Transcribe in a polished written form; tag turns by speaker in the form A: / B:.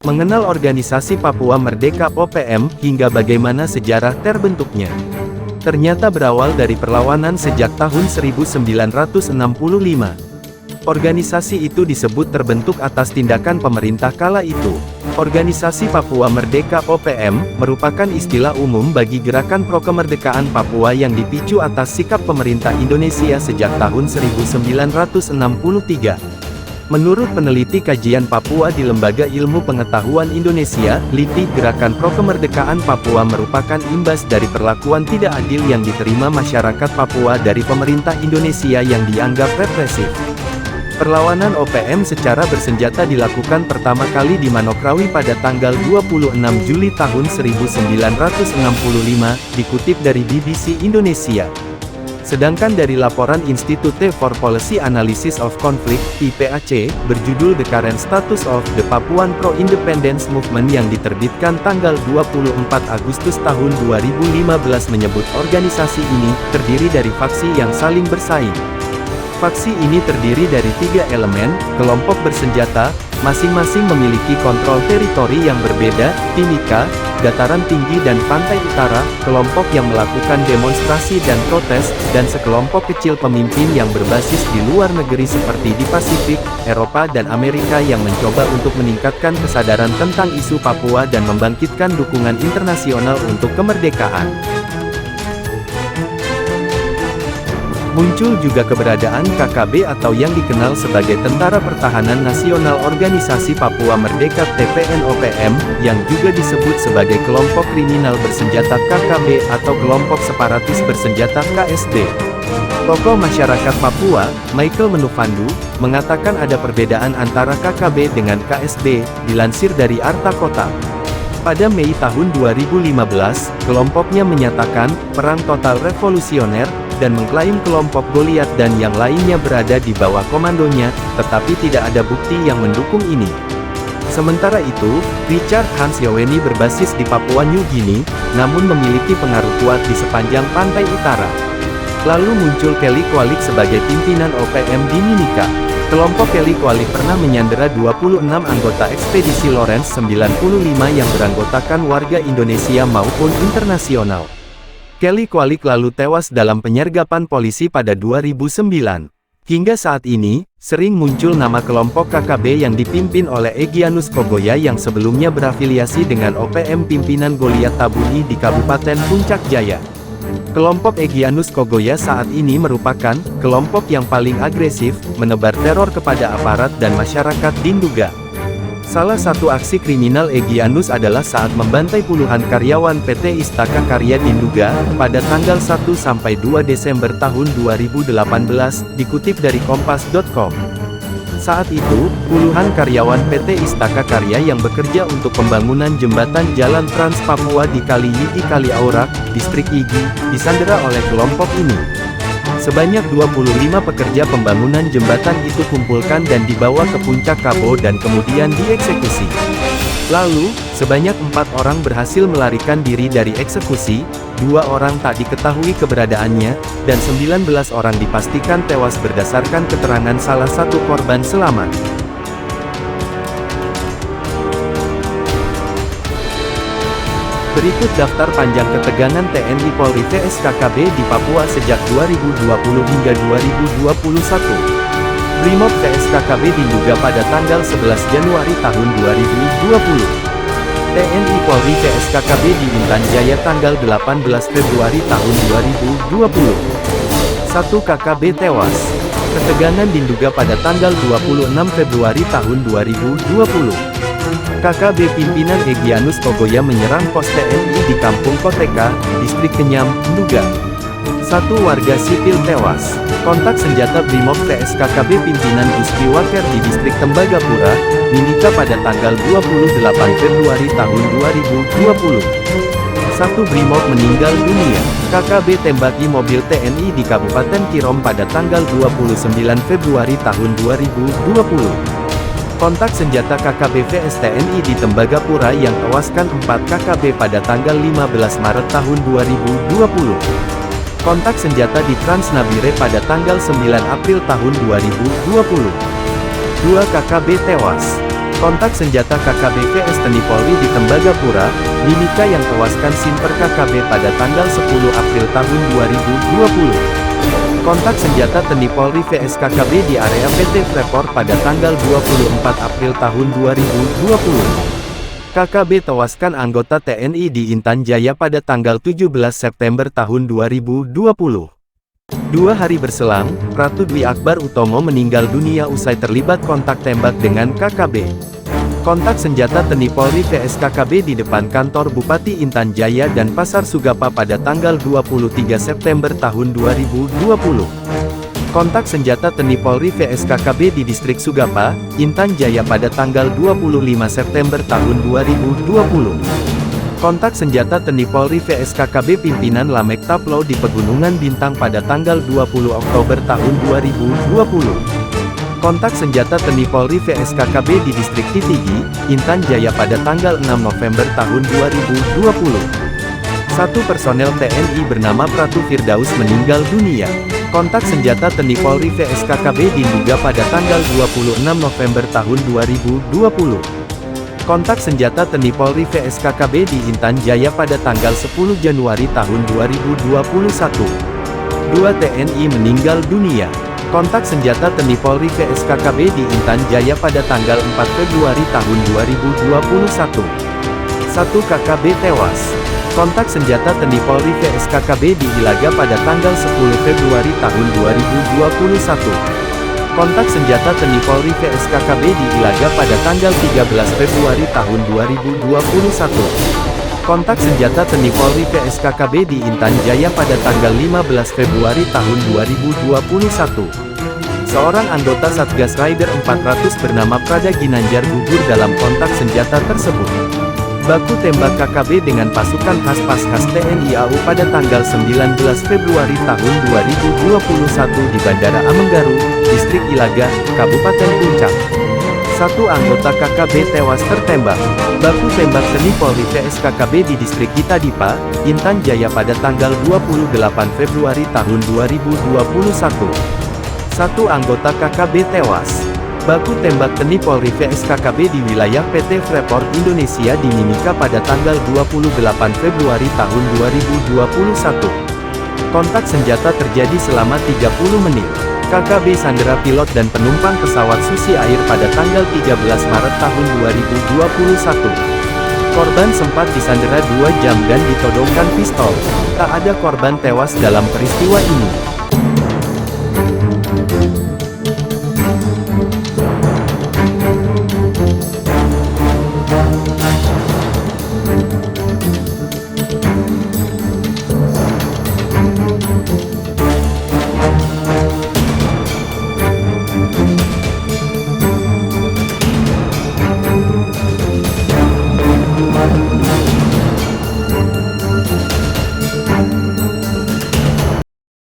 A: Mengenal organisasi Papua Merdeka (OPM) hingga bagaimana sejarah terbentuknya. Ternyata berawal dari perlawanan sejak tahun 1965. Organisasi itu disebut terbentuk atas tindakan pemerintah kala itu. Organisasi Papua Merdeka (OPM) merupakan istilah umum bagi gerakan pro-kemerdekaan Papua yang dipicu atas sikap pemerintah Indonesia sejak tahun 1963. Menurut peneliti kajian Papua di Lembaga Ilmu Pengetahuan Indonesia, LIPI, gerakan pro-kemerdekaan Papua merupakan imbas dari perlakuan tidak adil yang diterima masyarakat Papua dari pemerintah Indonesia yang dianggap represif. Perlawanan OPM secara bersenjata dilakukan pertama kali di Manokwari pada tanggal 26 Juli tahun 1965, dikutip dari BBC Indonesia. Sedangkan dari laporan Institute for Policy Analysis of Conflict, IPAC, berjudul The Current Status of the Papuan Pro-Independence Movement yang diterbitkan tanggal 24 Agustus tahun 2015 menyebut organisasi ini terdiri dari faksi yang saling bersaing. Faksi ini terdiri dari 3 elemen, kelompok bersenjata, masing-masing memiliki kontrol teritori yang berbeda, Timika, dataran tinggi dan pantai utara, kelompok yang melakukan demonstrasi dan protes, dan sekelompok kecil pemimpin yang berbasis di luar negeri seperti di Pasifik, Eropa dan Amerika yang mencoba untuk meningkatkan kesadaran tentang isu Papua dan membangkitkan dukungan internasional untuk kemerdekaan. Muncul juga keberadaan KKB atau yang dikenal sebagai Tentara Pertahanan Nasional Organisasi Papua Merdeka (TPN-OPM), yang juga disebut sebagai kelompok kriminal bersenjata KKB atau kelompok separatis bersenjata KSB. Tokoh masyarakat Papua, Michael Menufandu, mengatakan ada perbedaan antara KKB dengan KSB, dilansir dari Arta Kota. Pada Mei tahun 2015, kelompoknya menyatakan perang total revolusioner, dan mengklaim kelompok Goliat dan yang lainnya berada di bawah komandonya, tetapi tidak ada bukti yang mendukung ini. Sementara itu, Richard Hans Yoweni berbasis di Papua New Guinea, namun memiliki pengaruh kuat di sepanjang pantai utara. Lalu muncul Kelly Kwalik sebagai pimpinan OPM di Mimika. Kelompok Kelly Kwalik pernah menyandera 26 anggota ekspedisi Lawrence 95 yang beranggotakan warga Indonesia maupun internasional. Kelly Kwalik lalu tewas dalam penyergapan polisi pada 2009. Hingga saat ini, sering muncul nama kelompok KKB yang dipimpin oleh Egyanus Kogoya yang sebelumnya berafiliasi dengan OPM pimpinan Goliat Tabuni di Kabupaten Puncak Jaya. Kelompok Egyanus Kogoya saat ini merupakan kelompok yang paling agresif, menebar teror kepada aparat dan masyarakat di Nduga. Salah satu aksi kriminal Egyanus adalah saat membantai puluhan karyawan PT Istaka Karya di Nduga, pada tanggal 1–2 Desember tahun 2018, dikutip dari Kompas.com. Saat itu, puluhan karyawan PT Istaka Karya yang bekerja untuk pembangunan jembatan jalan Trans Papua di Kali Yigi Kali Aurak, Distrik Yigi, disandera oleh kelompok ini. Sebanyak 25 pekerja pembangunan jembatan itu kumpulkan dan dibawa ke puncak Kabo dan kemudian dieksekusi. Lalu, sebanyak 4 orang berhasil melarikan diri dari eksekusi, 2 orang tak diketahui keberadaannya, dan 19 orang dipastikan tewas berdasarkan keterangan salah satu korban selamat. Berikut daftar panjang ketegangan TNI Polri vs KKB di Papua sejak 2020 hingga 2021. Brimob vs KKB diduga pada tanggal 11 Januari tahun 2020. TNI Polri vs KKB di Intan Jaya tanggal 18 Februari tahun 2020. 1 KKB tewas. Ketegangan diduga pada tanggal 26 Februari tahun 2020. KKB pimpinan Egyanus Kogoya menyerang pos TNI di Kampung Koteka, Distrik Kenyam, Nduga. 1 warga sipil tewas. Kontak senjata Brimob vs KKB pimpinan Gusti Waker di Distrik Tembagapura, Mimika pada tanggal 28 Februari tahun 2020. 1 Brimob meninggal dunia. KKB tembaki mobil TNI di Kabupaten Kirom pada tanggal 29 Februari tahun 2020. Kontak senjata KKB vs TNI di Tembagapura yang tewaskan 4 KKB pada tanggal 15 Maret tahun 2020. Kontak senjata di Transnabire pada tanggal 9 April tahun 2020. 2 KKB tewas. Kontak senjata KKB vs TNI Polri di Tembagapura, Mimika yang tewaskan Sinper KKB pada tanggal 10 April tahun 2020. Kontak senjata TNI Polri vs KKB di area PT Freeport pada tanggal 24 April tahun 2020. KKB tewaskan anggota TNI di Intan Jaya pada tanggal 17 September tahun 2020. 2 hari berselang, Ratu Dwi Akbar Utomo meninggal dunia usai terlibat kontak tembak dengan KKB. Kontak senjata TNI Polri vs KKB di depan kantor Bupati Intan Jaya dan Pasar Sugapa pada tanggal 23 September tahun 2020. Kontak senjata TNI Polri vs KKB di Distrik Sugapa, Intan Jaya pada tanggal 25 September tahun 2020. Kontak senjata TNI Polri vs KKB pimpinan Lamek Taplo di Pegunungan Bintang pada tanggal 20 Oktober tahun 2020. Kontak senjata TNI Polri vs KKB di Distrik Tivigi, Intan Jaya pada tanggal 6 November tahun 2020. 1 personel TNI bernama Pratu Firdaus meninggal dunia. Kontak senjata TNI Polri vs KKB diduga pada tanggal 26 November tahun 2020. Kontak senjata TNI Polri vs KKB di Intan Jaya pada tanggal 10 Januari tahun 2021. 2 TNI meninggal dunia. Kontak senjata TNI Polri vs KKB di Intan Jaya pada tanggal 4 Februari tahun 2021. 1 KKB tewas. Kontak senjata TNI Polri vs KKB di Ilaga pada tanggal 10 Februari tahun 2021. Kontak senjata TNI Polri vs KKB di Ilaga pada tanggal 13 Februari tahun 2021. Kontak senjata TNI Polri vs KKB di Intan Jaya pada tanggal 15 Februari tahun 2021. Seorang anggota Satgas Rider 400 bernama Prada Ginanjar gugur dalam kontak senjata tersebut. Baku tembak KKB dengan pasukan khas TNI AU pada tanggal 19 Februari tahun 2021 di Bandara Amenggaru, Distrik Ilaga, Kabupaten Puncak. 1 anggota KKB tewas tertembak. Baku tembak TNI Polri vs KKB di Distrik Gitadipa, Intan Jaya pada tanggal 28 Februari tahun 2021. 1 anggota KKB tewas. Baku tembak TNI Polri vs KKB di wilayah PT Freeport Indonesia di Mimika pada tanggal 28 Februari tahun 2021. Kontak senjata terjadi selama 30 menit. KKB sandera pilot dan penumpang pesawat Susi Air pada tanggal 13 Maret tahun 2021. Korban sempat disandera 2 jam dan ditodongkan pistol. Tak ada korban tewas dalam peristiwa ini.